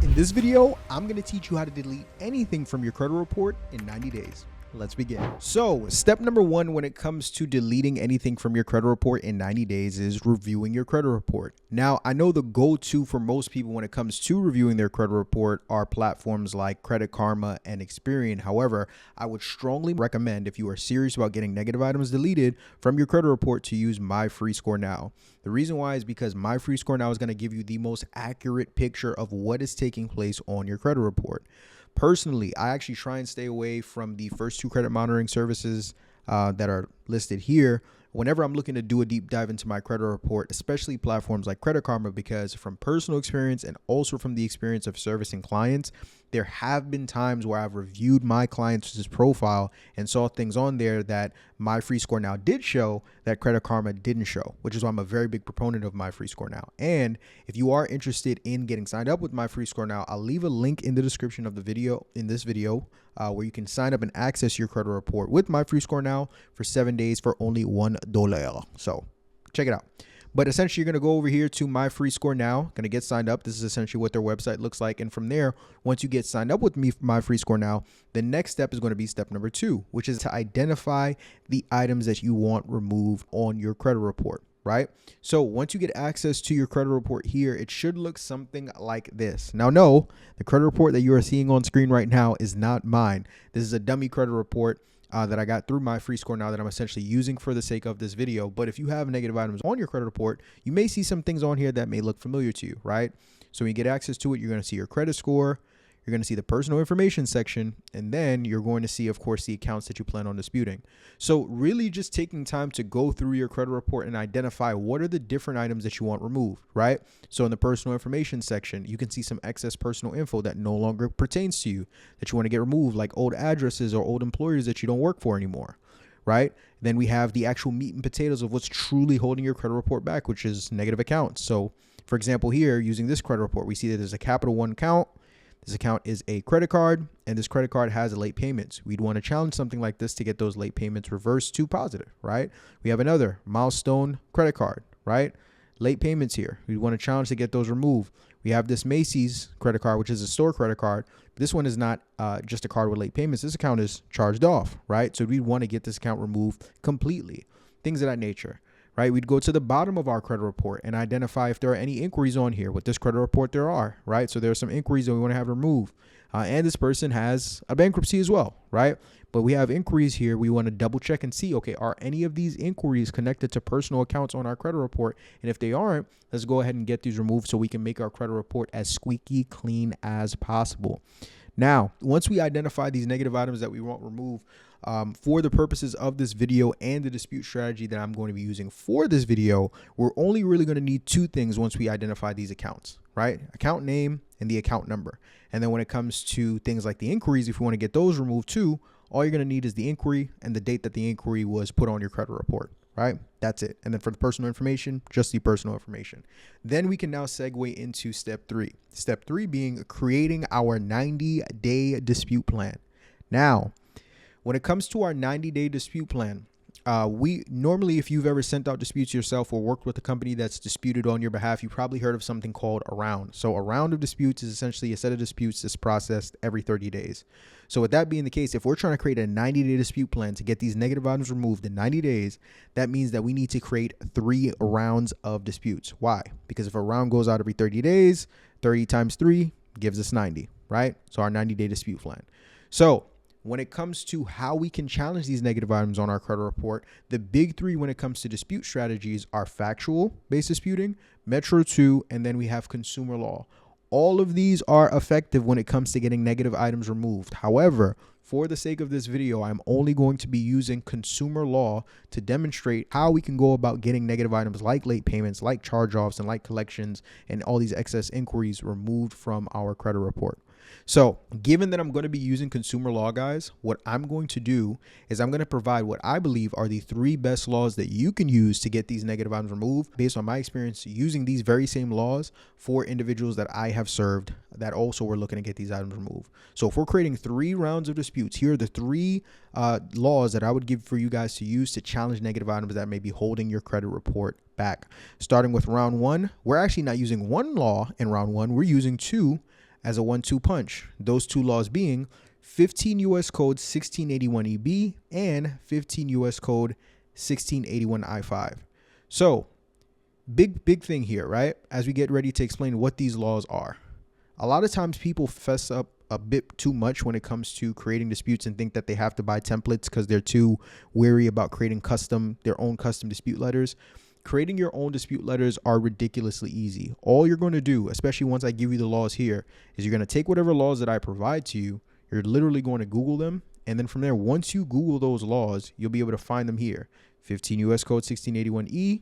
In this video, I'm going to teach you how to delete anything from your credit report in 90 days. Let's begin. So step number one when it comes to deleting anything from your credit report in 90 days is reviewing your credit report. Now, I know the go-to for most people when it comes to reviewing their credit report are platforms like Credit Karma and Experian. However, I would strongly recommend, if you are serious about getting negative items deleted from your credit report, to use MyFreeScore Now. The reason why is because MyFreeScore Now is going to give you the most accurate picture of what is taking place on your credit report. Personally, I actually try and stay away from the first two credit monitoring services that are listed here whenever I'm looking to do a deep dive into my credit report, especially platforms like Credit Karma, because from personal experience and also from the experience of servicing clients, there have been times where I've reviewed my client's profile and saw things on there that MyFreeScore Now did show that Credit Karma didn't show, which is why I'm a very big proponent of MyFreeScore Now. And if you are interested in getting signed up with MyFreeScore Now, I'll leave a link in the description of the video, where you can sign up and access your credit report with MyFreeScore Now for 7 days for only $1. So check it out. But essentially, you're going to go over here to MyFreeScore Now, going to get signed up. This is essentially what their website looks like. And from there, once you get signed up with MyFreeScore Now, the next step is going to be step number 2, which is to identify the items that you want removed on your credit report, right? So once you get access to your credit report here, it should look something like this. Now, no, the credit report that you are seeing on screen right now is not mine. This is a dummy credit report that I got through MyFreeScore Now that I'm essentially using for the sake of this video. But if you have negative items on your credit report, you may see some things on here that may look familiar to you, right? So when you get access to it, you're going to see your credit score, you're going to see the personal information section, and then you're going to see, of course, the accounts that you plan on disputing. So really just taking time to go through your credit report and identify what are the different items that you want removed, right? So in the personal information section, you can see some excess personal info that no longer pertains to you that you want to get removed, like old addresses or old employers that you don't work for anymore, right? Then we have the actual meat and potatoes of what's truly holding your credit report back, which is negative accounts. So for example, here using this credit report, we see that there's a Capital One account. This account is a credit card, and this credit card has late payments. We'd want to challenge something like this to get those late payments reversed to positive, right? We have another Milestone credit card, right? Late payments here. We want to challenge to get those removed. We have this Macy's credit card, which is a store credit card. This one is not just a card with late payments. This account is charged off, right? So we want to get this account removed completely. Things of that nature. Right, we'd go to the bottom of our credit report and identify if there are any inquiries on here. With this credit report, there are, right? So there are some inquiries that we want to have removed. And this person has a bankruptcy as well, right? But we have inquiries here. We want to double check and see, okay, are any of these inquiries connected to personal accounts on our credit report? And if they aren't, let's go ahead and get these removed so we can make our credit report as squeaky clean as possible. Now, once we identify these negative items that we want removed, for the purposes of this video and the dispute strategy that I'm going to be using for this video, we're only really going to need 2 things once we identify these accounts, right? Account name and the account number. And then when it comes to things like the inquiries, if we want to get those removed too, all you're going to need is the inquiry and the date that the inquiry was put on your credit report, right? That's it. And then for the personal information, just the personal information. Then we can now segue into step 3. Step 3 being creating our 90-day dispute plan. Now, when it comes to our 90-day dispute plan, we normally, if you've ever sent out disputes yourself or worked with a company that's disputed on your behalf, you probably heard of something called a round. So a round of disputes is essentially a set of disputes that's processed every 30 days. So with that being the case, if we're trying to create a 90-day dispute plan to get these negative items removed in 90 days, that means that we need to create 3 rounds of disputes. Why? Because if a round goes out every 30 days, 30 times 3 gives us 90, right? So our 90-day dispute plan. So when it comes to how we can challenge these negative items on our credit report, the big 3 when it comes to dispute strategies are factual-based disputing, Metro 2, and then we have consumer law. All of these are effective when it comes to getting negative items removed. However, for the sake of this video, I'm only going to be using consumer law to demonstrate how we can go about getting negative items like late payments, like charge-offs, and like collections, and all these excess inquiries removed from our credit report. So given that I'm going to be using consumer law, guys, what I'm going to do is I'm going to provide what I believe are the 3 best laws that you can use to get these negative items removed based on my experience using these very same laws for individuals that I have served that also were looking to get these items removed. So if we're creating 3 rounds of disputes, here are the 3 laws that I would give for you guys to use to challenge negative items that may be holding your credit report back. Starting with round 1, we're actually not using 1 law in round 1. We're using 2. as a 1-2 punch. Those two laws being 15 U.S. Code 1681EB and 15 U.S. Code 1681I5. So big thing here, right? As we get ready to explain what these laws are. A lot of times people fess up a bit too much when it comes to creating disputes and think that they have to buy templates because they're too wary about creating their own custom dispute letters. Creating your own dispute letters are ridiculously easy. All you're going to do, especially once I give you the laws here, is you're going to take whatever laws that I provide to you. You're literally going to Google them. And then from there, once you Google those laws, you'll be able to find them here. 15 U.S. Code 1681E.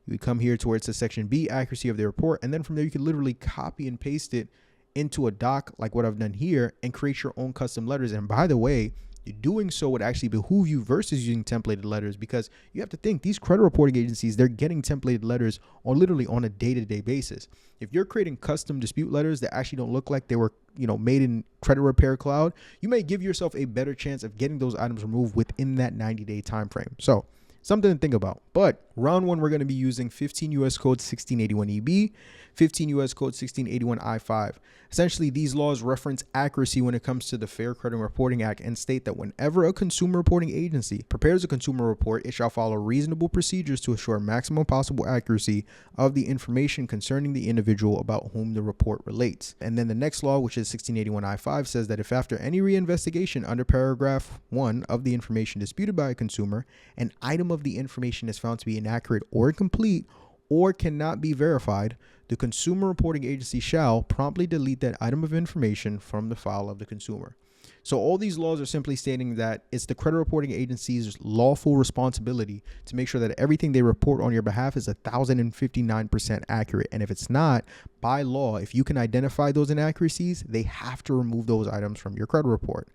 You would come here to where it says section B, accuracy of the report. And then from there, you can literally copy and paste it into a doc like what I've done here and create your own custom letters. And by the way, doing so would actually behoove you versus using templated letters, because you have to think these credit reporting agencies, they're getting templated letters literally on a day-to-day basis. If you're creating custom dispute letters that actually don't look like they were, made in Credit Repair Cloud, you may give yourself a better chance of getting those items removed within that 90-day time frame. So something to think about. But round one, we're going to be using 15 U.S. Code 1681EB, 15 U.S. Code 1681I5. Essentially, these laws reference accuracy when it comes to the Fair Credit Reporting Act and state that whenever a consumer reporting agency prepares a consumer report, it shall follow reasonable procedures to assure maximum possible accuracy of the information concerning the individual about whom the report relates. And then the next law, which is 1681I5, says that if after any reinvestigation under paragraph 1 of the information disputed by a consumer, an item of the information is found to be inaccurate or incomplete or cannot be verified, the consumer reporting agency shall promptly delete that item of information from the file of the consumer. So all these laws are simply stating that it's the credit reporting agency's lawful responsibility to make sure that everything they report on your behalf is 1,059% accurate. And if it's not, by law, if you can identify those inaccuracies, they have to remove those items from your credit report.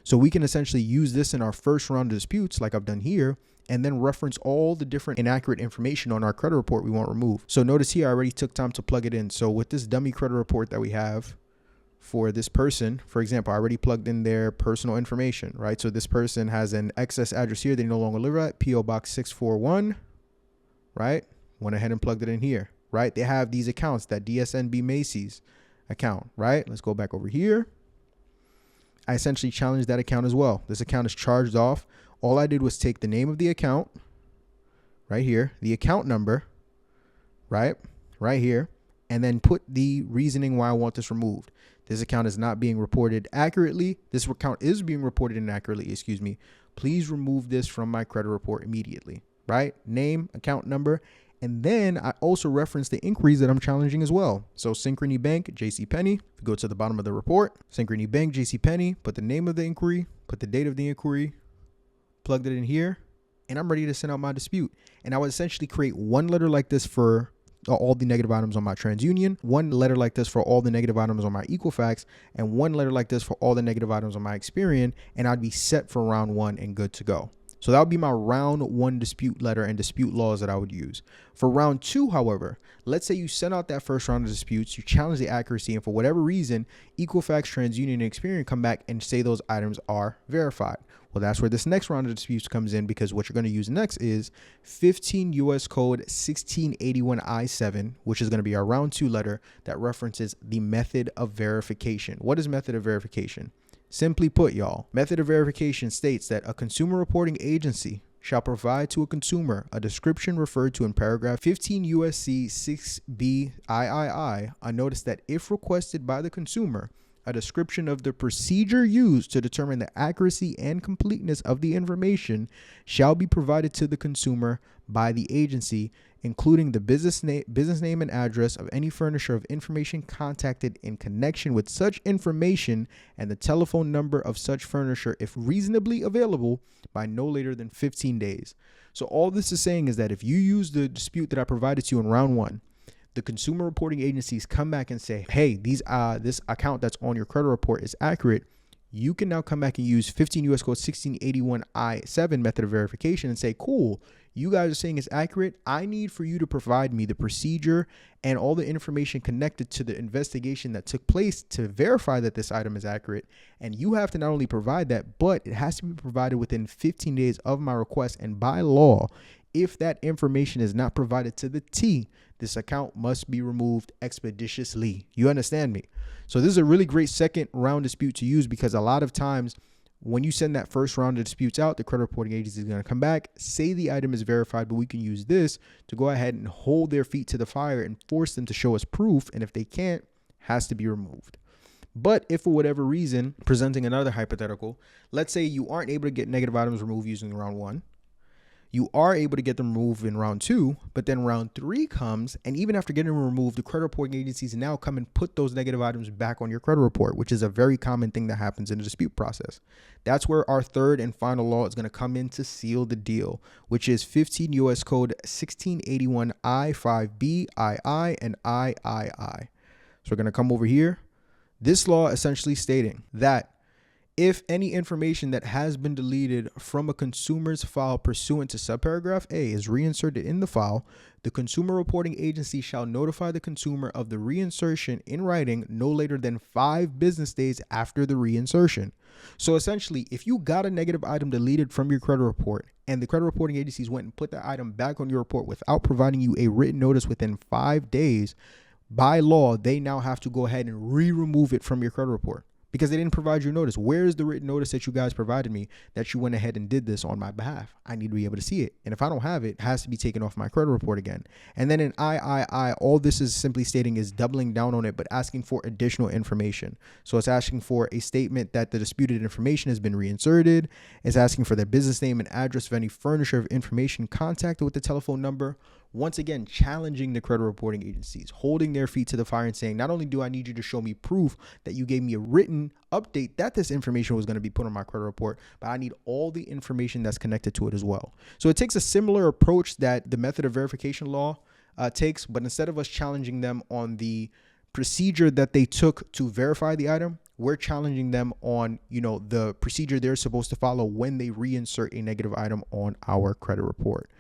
So we can essentially use this in our first round of disputes like I've done here, and then reference all the different inaccurate information on our credit report we want removed. So notice here, I already took time to plug it in. So with this dummy credit report that we have for this person, for example, I already plugged in their personal information, right? So this person has an excess address here they no longer live at, P.O. Box 641, right? Went ahead and plugged it in here, right? They have these accounts, that DSNB Macy's account, right? Let's go back over here. I essentially challenged that account as well. This account is charged off. All I did was take the name of the account right here, the account number, right here, and then put the reasoning why I want this removed. This account is not being reported accurately. This account is being reported inaccurately, excuse me. Please remove this from my credit report immediately, right? Name, account number. And then I also reference the inquiries that I'm challenging as well. So Synchrony Bank, JCPenney, if you go to the bottom of the report, Synchrony Bank, JCPenney, put the name of the inquiry, put the date of the inquiry, plugged it in here, and I'm ready to send out my dispute. And I would essentially create one letter like this for all the negative items on my TransUnion, one letter like this for all the negative items on my Equifax, and one letter like this for all the negative items on my Experian, and I'd be set for round one and good to go. So that would be my round one dispute letter and dispute laws that I would use. For round two, however, let's say you send out that first round of disputes, you challenge the accuracy, and for whatever reason, Equifax, TransUnion, and Experian come back and say those items are verified. Well, that's where this next round of disputes comes in, because what you're going to use next is 15 U.S. Code 1681I7, which is going to be our round two letter that references the method of verification. What is method of verification? Simply put, y'all, method of verification states that a consumer reporting agency shall provide to a consumer a description referred to in paragraph 15 U.S.C. 6B III, a notice that if requested by the consumer, a description of the procedure used to determine the accuracy and completeness of the information shall be provided to the consumer by the agency, including the business name and address of any furnisher of information contacted in connection with such information, and the telephone number of such furnisher if reasonably available by no later than 15 days. So all this is saying is that if you use the dispute that I provided to you in round one, the consumer reporting agencies come back and say, hey, this account that's on your credit report is accurate. You can now come back and use 15 U.S. Code 1681I7 method of verification and say, cool, you guys are saying it's accurate. I need for you to provide me the procedure and all the information connected to the investigation that took place to verify that this item is accurate. And you have to not only provide that, but it has to be provided within 15 days of my request. And by law, if that information is not provided to the T, This account must be removed expeditiously. You understand me? So this is a really great second round dispute to use, because a lot of times when you send that first round of disputes out, the credit reporting agency is going to come back, say the item is verified, but we can use this to go ahead and hold their feet to the fire and force them to show us proof. And if they can't, has to be removed. But if for whatever reason, presenting another hypothetical, let's say you aren't able to get negative items removed using round 1. You are able to get them removed in round 2, but then round 3 comes, and even after getting them removed, the credit reporting agencies now come and put those negative items back on your credit report, which is a very common thing that happens in the dispute process. That's where our third and final law is going to come in to seal the deal, which is 15 U.S. Code 1681 I5B, II, and III. So we're going to come over here. This law essentially stating that if any information that has been deleted from a consumer's file pursuant to subparagraph A is reinserted in the file, the consumer reporting agency shall notify the consumer of the reinsertion in writing no later than 5 business days after the reinsertion. So essentially, if you got a negative item deleted from your credit report and the credit reporting agencies went and put that item back on your report without providing you a written notice within 5 days, by law, they now have to go ahead and remove it from your credit report, because they didn't provide you notice. Where is the written notice that you guys provided me that you went ahead and did this on my behalf? I need to be able to see it. And if I don't have it, it has to be taken off my credit report again. And then in III, all this is simply stating is doubling down on it, but asking for additional information. So it's asking for a statement that the disputed information has been reinserted. It's asking for their business name and address of any furnisher of information contacted with the telephone number. Once again, challenging the credit reporting agencies, holding their feet to the fire and saying, not only do I need you to show me proof that you gave me a written update that this information was going to be put on my credit report, but I need all the information that's connected to it as well. So it takes a similar approach that the method of verification law takes, but instead of us challenging them on the procedure that they took to verify the item, we're challenging them on, the procedure they're supposed to follow when they reinsert a negative item on our credit report.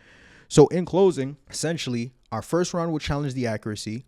So in closing, essentially, our first round will challenge the accuracy.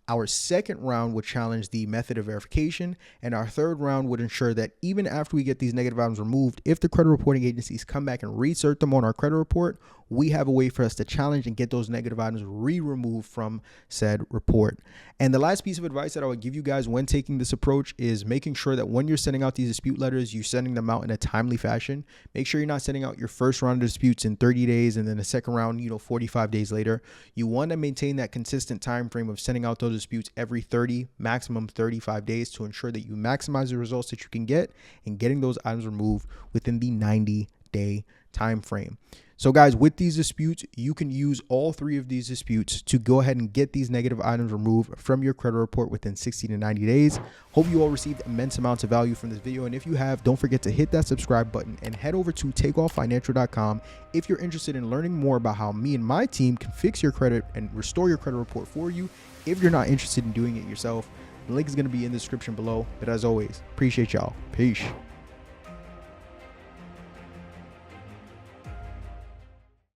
Our second round would challenge the method of verification, and our third round would ensure that even after we get these negative items removed, if the credit reporting agencies come back and reinsert them on our credit report, we have a way for us to challenge and get those negative items removed from said report. And the last piece of advice that I would give you guys when taking this approach is making sure that when you're sending out these dispute letters, you're sending them out in a timely fashion. Make sure you're not sending out your first round of disputes in 30 days and then the second round, 45 days later. You want to maintain that consistent time frame of sending out those disputes every 30, maximum 35 days to ensure that you maximize the results that you can get and getting those items removed within the 90-day time frame. So guys, with these disputes, you can use all 3 of these disputes to go ahead and get these negative items removed from your credit report within 60 to 90 days. Hope you all received immense amounts of value from this video. And if you have, don't forget to hit that subscribe button and head over to takeoffinancial.com if you're interested in learning more about how me and my team can fix your credit and restore your credit report for you. If you're not interested in doing it yourself, the link is going to be in the description below. But as always, appreciate y'all. Peace.